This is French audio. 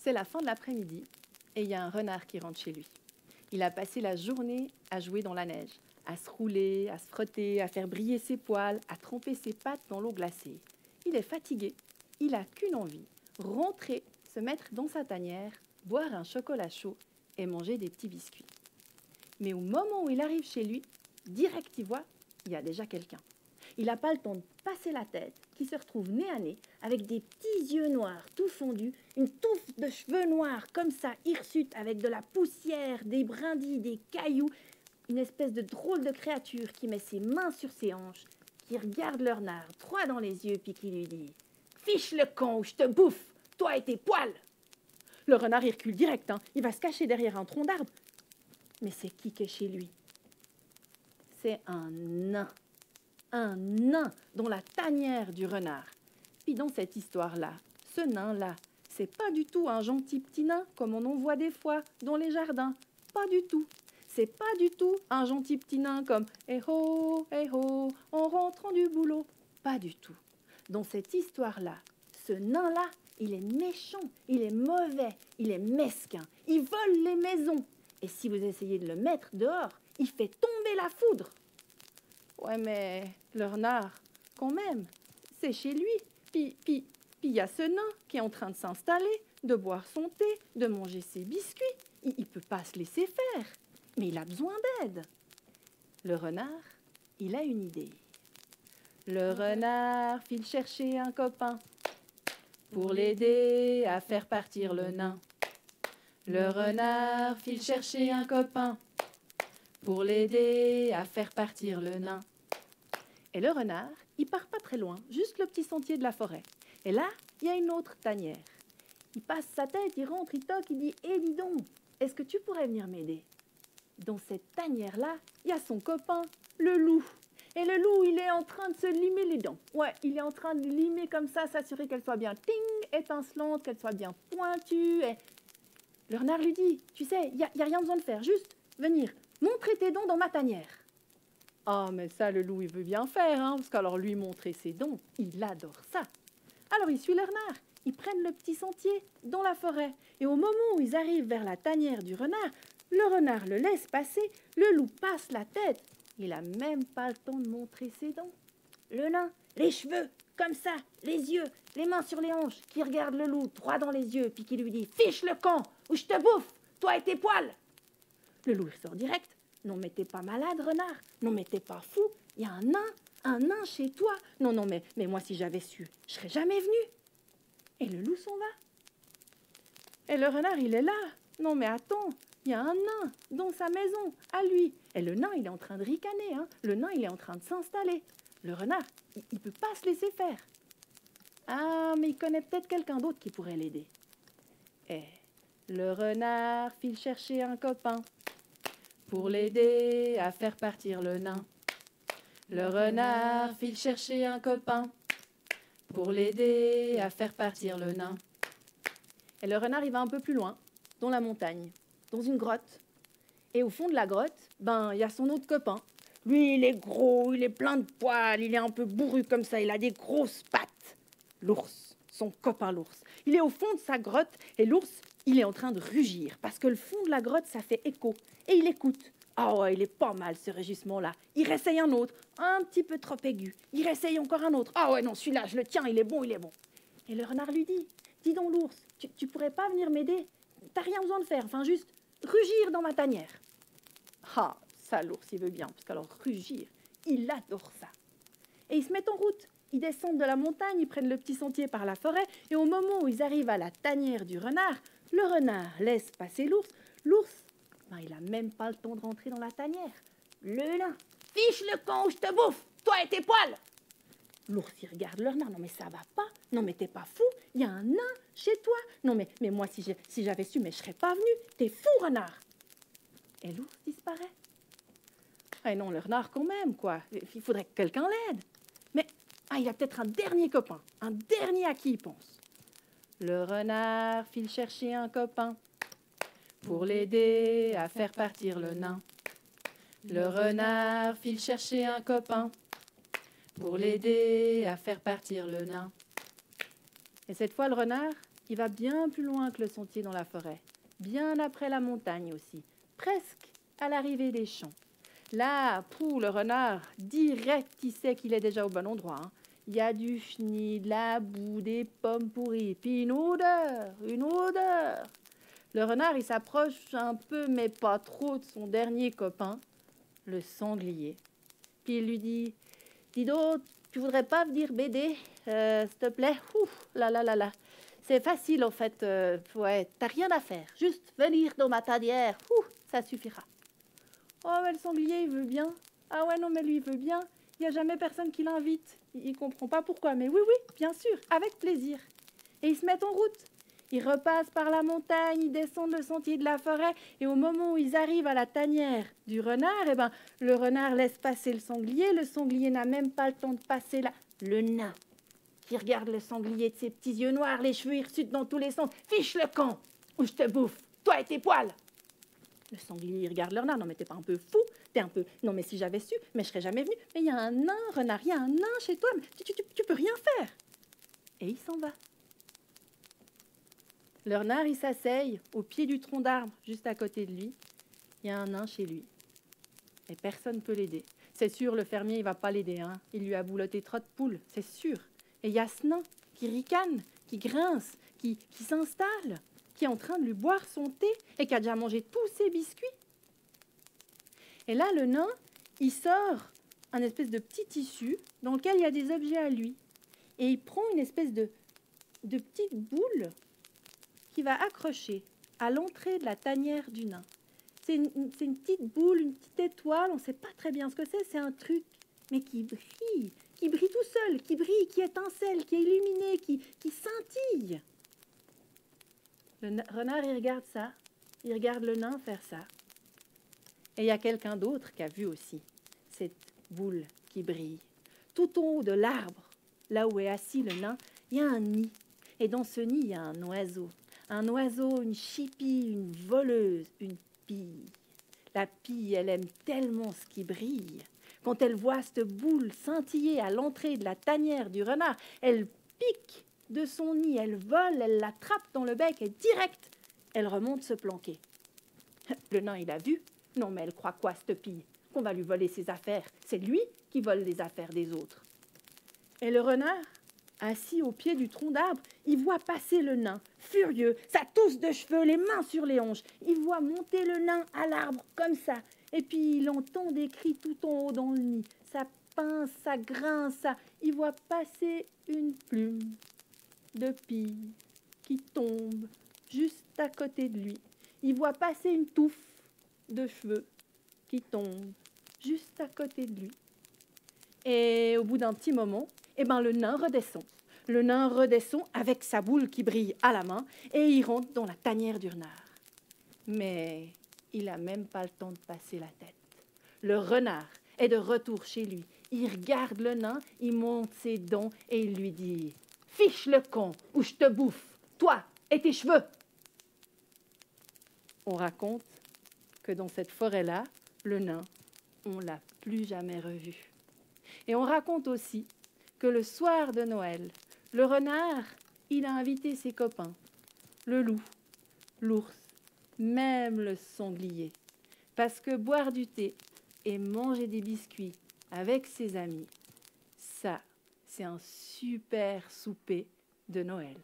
C'est la fin de l'après-midi et il y a un renard qui rentre chez lui. Il a passé la journée à jouer dans la neige, à se rouler, à se frotter, à faire briller ses poils, à tremper ses pattes dans l'eau glacée. Il est fatigué, il n'a qu'une envie, rentrer, se mettre dans sa tanière, boire un chocolat chaud et manger des petits biscuits. Mais au moment où il arrive chez lui, direct il voit, il y a déjà quelqu'un. Il n'a pas le temps de passer la tête, qui se retrouve nez à nez, avec des petits yeux noirs tout fondus, une touffe de cheveux noirs comme ça, hirsutes, avec de la poussière, des brindilles, des cailloux, une espèce de drôle de créature qui met ses mains sur ses hanches, qui regarde le renard droit dans les yeux, puis qui lui dit « Fiche le camp ou je te bouffe, toi et tes poils !» Le renard il recule direct, il va se cacher derrière un tronc d'arbre. Mais c'est qui est chez lui? C'est un nain dans la tanière du renard. Puis dans cette histoire-là, ce nain-là, c'est pas du tout un gentil petit nain comme on en voit des fois dans les jardins. Pas du tout. C'est pas du tout un gentil petit nain comme « Eh ho, en rentrant du boulot ». Pas du tout. Dans cette histoire-là, ce nain-là, il est méchant, il est mauvais, il est mesquin, il vole les maisons. Et si vous essayez de le mettre dehors, il fait tomber la foudre. Ouais, mais le renard, quand même, c'est chez lui. Puis il y a ce nain qui est en train de s'installer, de boire son thé, de manger ses biscuits. Il ne peut pas se laisser faire, mais il a besoin d'aide. Le renard, il a une idée. Le renard file chercher un copain pour l'aider à faire partir le nain. Le renard file chercher un copain pour l'aider à faire partir le nain. Et le renard, il part pas très loin, juste le petit sentier de la forêt. Et là, il y a une autre tanière. Il passe sa tête, il rentre, il toque, il dit « Eh, dis donc, est-ce que tu pourrais venir m'aider ?» Dans cette tanière-là, il y a son copain, le loup. Et le loup, il est en train de se limer les dents. Ouais, il est en train de limer comme ça, s'assurer qu'elle soit bien ting, étincelante, qu'elle soit bien pointue. Et le renard lui dit « Tu sais, il n'y a rien besoin de faire, juste venir montrer tes dents dans ma tanière. » Ah, mais ça, le loup, il veut bien faire, parce qu'alors lui montrer ses dents, il adore ça. Alors il suit le renard, ils prennent le petit sentier dans la forêt. Et au moment où ils arrivent vers la tanière du renard, le renard le laisse passer, le loup passe la tête. Il n'a même pas le temps de montrer ses dents. Le nain, les cheveux, comme ça, les yeux, les mains sur les hanches, qui regarde le loup droit dans les yeux, puis qui lui dit « Fiche le camp, ou je te bouffe, toi et tes poils !» Le loup il sort direct. « Non mais t'es pas malade, renard. Non mais t'es pas fou. Il y a un nain chez toi. Non, mais moi si j'avais su, je serais jamais venu. » Et le loup s'en va. Et le renard, il est là. « Non mais attends, il y a un nain dans sa maison, à lui. » Et le nain, il est en train de ricaner. Le nain, il est en train de s'installer. Le renard, il peut pas se laisser faire. Ah, mais il connaît peut-être quelqu'un d'autre qui pourrait l'aider. Et le renard file chercher un copain pour l'aider à faire partir le nain. Le renard file chercher un copain pour l'aider à faire partir le nain. Et le renard, il va un peu plus loin, dans la montagne, dans une grotte. Et au fond de la grotte, il y a son autre copain. Lui, il est gros, il est plein de poils, il est un peu bourru comme ça, il a des grosses pattes. L'ours, son copain l'ours. Il est au fond de sa grotte et l'ours, il est en train de rugir parce que le fond de la grotte, ça fait écho. Et il écoute. Ah ouais, il est pas mal ce rugissement-là. Il réessaye un autre, un petit peu trop aigu. Il réessaye encore un autre. Ah ouais, non, celui-là, je le tiens, il est bon, il est bon. Et le renard lui dit, dis donc l'ours, tu pourrais pas venir m'aider? T'as rien besoin de faire, enfin juste rugir dans ma tanière. Ah, ça l'ours, il veut bien, parce qu'alors rugir, il adore ça. Et ils se mettent en route. Ils descendent de la montagne, ils prennent le petit sentier par la forêt, et au moment où ils arrivent à la tanière du renard, le renard laisse passer l'ours. L'ours, il n'a même pas le temps de rentrer dans la tanière. Le nain, fiche le camp ou je te bouffe, toi et tes poils. L'ours, il regarde le renard. Non, mais ça va pas. Non, mais t'es pas fou. Il y a un nain chez toi. Non, mais moi, si j'avais su, mais je serais pas venu. T'es fou, renard. Et l'ours disparaît. Eh non, le renard quand même, quoi. Il faudrait que quelqu'un l'aide. Mais il y a peut-être un dernier copain, un dernier à qui il pense. Le renard file chercher un copain pour l'aider à faire partir le nain. Le renard file chercher un copain pour l'aider à faire partir le nain. Et cette fois, le renard, Il va bien plus loin que le sentier dans la forêt, bien après la montagne aussi, presque à l'arrivée des champs. Là, pour le renard, direct, il sait qu'il est déjà au bon endroit. Hein. Il y a du chenil, de la boue, des pommes pourries, puis une odeur, une odeur. Le renard, il s'approche un peu, mais pas trop, de son dernier copain, le sanglier. Puis il lui dit, dis donc, tu voudrais pas venir m'aider, s'il te plaît? Ouf, là, là, là, là. C'est facile, en fait. Ouais, t'as rien à faire. Juste venir dans ma tanière. Ouf, ça suffira. Oh, mais le sanglier, il veut bien. Ah ouais, non, mais lui, il veut bien. Il n'y a jamais personne qui l'invite. Il ne comprend pas pourquoi. Mais oui, oui, bien sûr, avec plaisir. Et ils se mettent en route. Ils repassent par la montagne, ils descendent le sentier de la forêt. Et au moment où ils arrivent à la tanière du renard, eh ben, le renard laisse passer le sanglier. Le sanglier n'a même pas le temps de passer là. Le nain qui regarde le sanglier de ses petits yeux noirs, les cheveux hirsutes dans tous les sens. Fiche le camp ou je te bouffe, toi et tes poils. Le sanglier il regarde le renard. Non, mais t'es pas un peu fou? T'es un peu... Non, mais si j'avais su, mais je serais jamais venu. Mais il y a un nain, renard, il y a un nain chez toi. Mais tu peux rien faire. Et il s'en va. Le renard, il s'asseye au pied du tronc d'arbre, juste à côté de lui. Il y a un nain chez lui. Et personne ne peut l'aider. C'est sûr, le fermier, il va pas l'aider. Hein. Il lui a bouloté trop de poules, c'est sûr. Et il y a ce nain qui ricane, qui grince, qui s'installe, qui est en train de lui boire son thé et qui a déjà mangé tous ses biscuits. Et là, le nain, il sort un espèce de petit tissu dans lequel il y a des objets à lui. Et il prend une espèce de petite boule qu'il va accrocher à l'entrée de la tanière du nain. C'est une petite boule, une petite étoile, on ne sait pas très bien ce que c'est un truc, mais qui brille tout seul, qui brille, qui étincelle, qui est illuminé, qui scintille. Le renard, il regarde ça, il regarde le nain faire ça. Et il y a quelqu'un d'autre qui a vu aussi cette boule qui brille. Tout en haut de l'arbre, là où est assis le nain, il y a un nid. Et dans ce nid, il y a un oiseau. Un oiseau, une chipie, une voleuse, une pie. La pie, elle aime tellement ce qui brille. Quand elle voit cette boule scintiller à l'entrée de la tanière du renard, elle pique de son nid, elle vole, elle l'attrape dans le bec et direct, elle remonte se planquer. Le nain, il a vu. Non, mais elle croit quoi, cette pie? Qu'on va lui voler ses affaires. C'est lui qui vole les affaires des autres. Et le renard, assis au pied du tronc d'arbre, il voit passer le nain, furieux, sa tousse de cheveux, les mains sur les hanches. Il voit monter le nain à l'arbre, comme ça. Et puis il entend des cris tout en haut dans le nid. Ça pince, ça grince, ça. Il voit passer une plume de pie qui tombe juste à côté de lui. Il voit passer une touffe de cheveux qui tombe juste à côté de lui. Et au bout d'un petit moment, eh ben, le nain redescend. Le nain redescend avec sa boule qui brille à la main et il rentre dans la tanière du renard. Mais il n'a même pas le temps de passer la tête. Le renard est de retour chez lui. Il regarde le nain, il monte ses dents et il lui dit « Fiche le camp ou je te bouffe, toi et tes cheveux !» On raconte que dans cette forêt-là, le nain, on ne l'a plus jamais revu. Et on raconte aussi que le soir de Noël, le renard, il a invité ses copains, le loup, l'ours, même le sanglier, parce que boire du thé et manger des biscuits avec ses amis, ça, c'est un super souper de Noël.